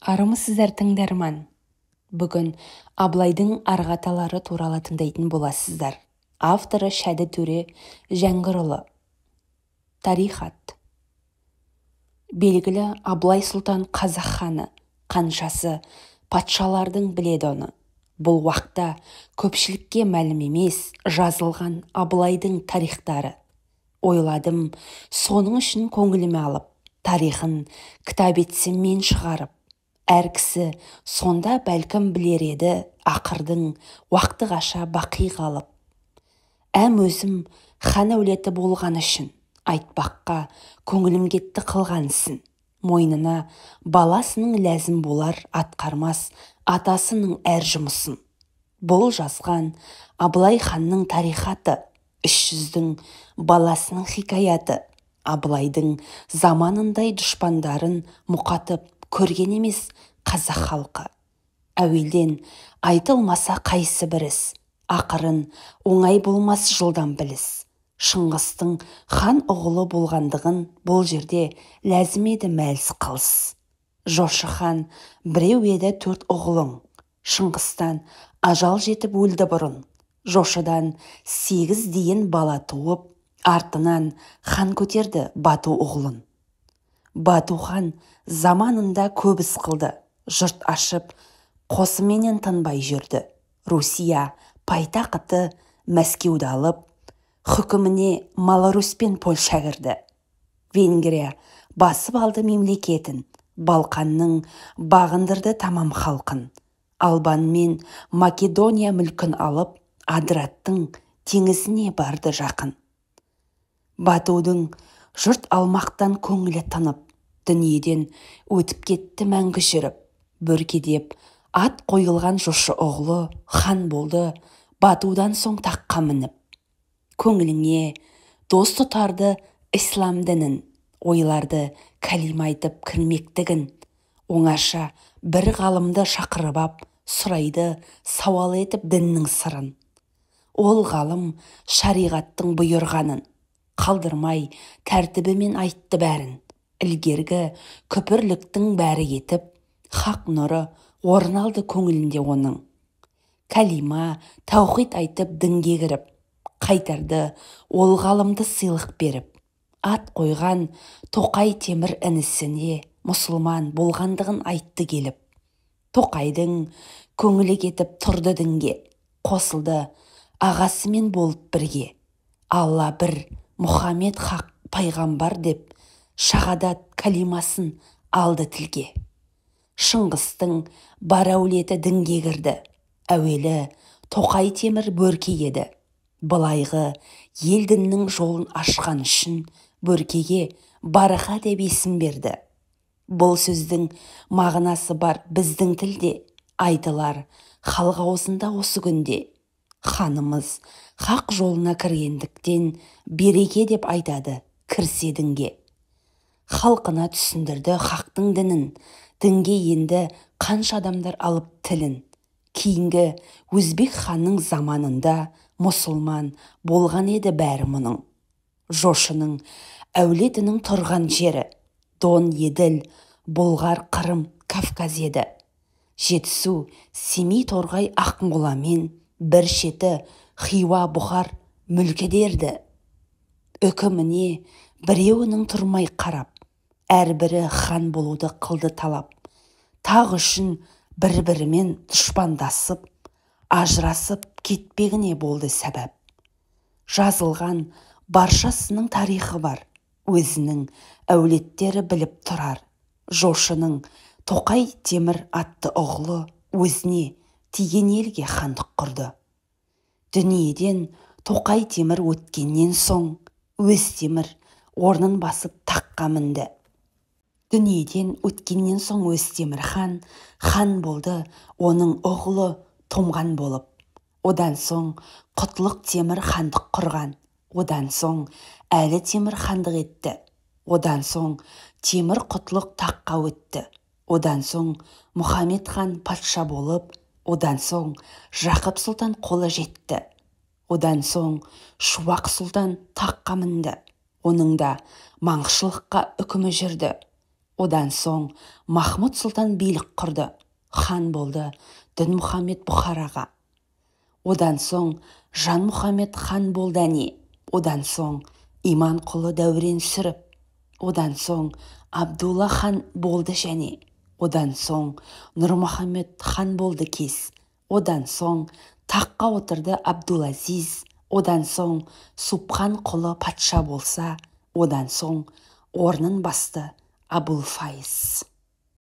Армысыздар тыңдарман. Бүгін Абылайдың арғаталары туралы тыңдайтын боласыздар. Авторы Шәді Төре Жәңгірұлы. Тарих ат. Белгілі Абылай Сұлтан қазақ ханы, қаншасы патшалардың біледі оны. Бұл уақытта көпшілікке мәлім емес жазылған Абылайдың тарихтары. Ойладым, соның үшін көңіліме алып, тарихын кітап етсем мен шығарып. Әр кісі сонда бәлкім білер еді ақырдың уақыты қаша бақи қалып. Әм өзім хан әулеті болған үшін айтпаққа көңілім кетті қылғансын. Мойнына баласының ләзім болар атқармас атасының әр жұмысын. Бұл жазған Абылай ханның тарихаты, 300-дің баласының хикаяты. Абылайдың заманындай дұшпандарын мұқатып көрген емес қазақ халқы. Әуелден айтылмаса қайсы біріс, ақырын оңай болмас жылдан біліс. Шыңғыстың хан ұғылы болғандығын бұл жерде ләзім еді мәліс қылыс. Жошы хан біреу еді 4 ұғылың, Шыңғыстан ажал жетіп өлді бұрын. Жошыдан 8 дейін бала туып, артынан хан көтерді Бату ұғылын. Бату хан заманында көп іс қылды, жұрт ашып, қосыменен тынбай жүрді. Русия пайтақыты Мәскеуді алып, хүкіміне Маларусь пен Польша кірді. Венгрия басып алды мемлекетін, Балқанның бағындырды тамам халқын. Албан мен Македония мүлкін алып, Адыраттың теңізіне барды жақын. Батудың жұрт алмақтан көңілі тынып, дүниеден өтіп кетті мәңгі жүріп. Бөркедеп ат қойылған жошы оғлы хан болды, Батудан соң таққа мініп. Көңіліңе дос тұтарды ислам дінін, ойларды кәлима айтып кірмектігін. Оңаша бір ғалымды шақырып ап, сұрайды сауал етіп діннің сырын. Ол ғалым шариғаттың бұйырғанын қалдырмай тәртібімен айтты бәрін. Ілгергі күпірліктің бәрі етіп, хақ нұры орын алды көңілінде оның. Кәлима таухид айтып дінге кіріп, қайтарды ол ғалымды сыйлық беріп. Ат қойған Тоқай Темір інісіне мұсылман болғандығын айтты келіп. Тоқайдың көңілі кетіп тұрды дінге, қосылды ағасымен болып бірге. Алла бір, Мұхаммед хақ пайғамбар деп, шағадат кәлимасын алды тілге. Шыңғыстың бар әулеті дінге кірді. Әуелі Тоқай Темір Бөрке еді. Былайғы ел діннің жолын ашқан үшін Бөркеге Барақа деп есім берді. Бұл сөздің мағынасы бар біздің тілде, айтылар халық аузында осы күнде. Ханымыз хақ жолына кіргендіктен береке деп айтады кірсе дінге. Халқына түсіндірді хақтың дінін, дінге енді қанша адамдар алып тілін. Кейінгі өзбек ханның заманында мұсылман болған еді бәрі мұның. Жошының әулетінің тұрған жері Дон, Еділ, Болғар, Қырым, Кавказ еді. Жетісу, Семей, Торғай, Ақмоламен бір шеті Хиуа, Бұхар мүлкі дерді. Үкіміне біреуінің тұрмай қарап, әрбірі хан болуды қылды талап. Тақ үшін бір-бірімен дұшпандасып, ажырасып кетпегіне болды сәбәп. Жазылған баршасының тарихы бар, өзінің әулеттері біліп тұрар. Жошының Тоқай Темір атты ұғлы өзіне тиген елге хандық құрды. Дүниеден Тоқай Темір өткеннен соң, өз темір орнын басып таққа мінді. Дүниеден өткеннен соң өз темір хан болды, оның ұғлы Томған болып. Одан соң Құтлық Темір хандық құрған. Одан соң Әлі Темір хандық етті. Одан соң Темір Құтлық таққа өтті. Одан соң Мұхаммед хан патша болып. Одан соң Жақып сұлтан қолы жетті. Одан соң Шуақ сұлтан таққа мінді. Оның да маңғышылыққа үкімі жүрді. Одан соң Махмұд сұлтан билік құрды, хан болды Дінмұхаммед Бұхараға. Одан соң Жанмұхаммед хан болды әне. Одан соң Иманқұлы Дәурен сүріп. Одан соң Абдулла хан болды және. Одан соң Нұрмұхаммед хан болды кез. Одан соң таққа отырды Абдулазиз. Одан соң Субхан құлы патша болса, одан соң орнын басты Абул-Файыз.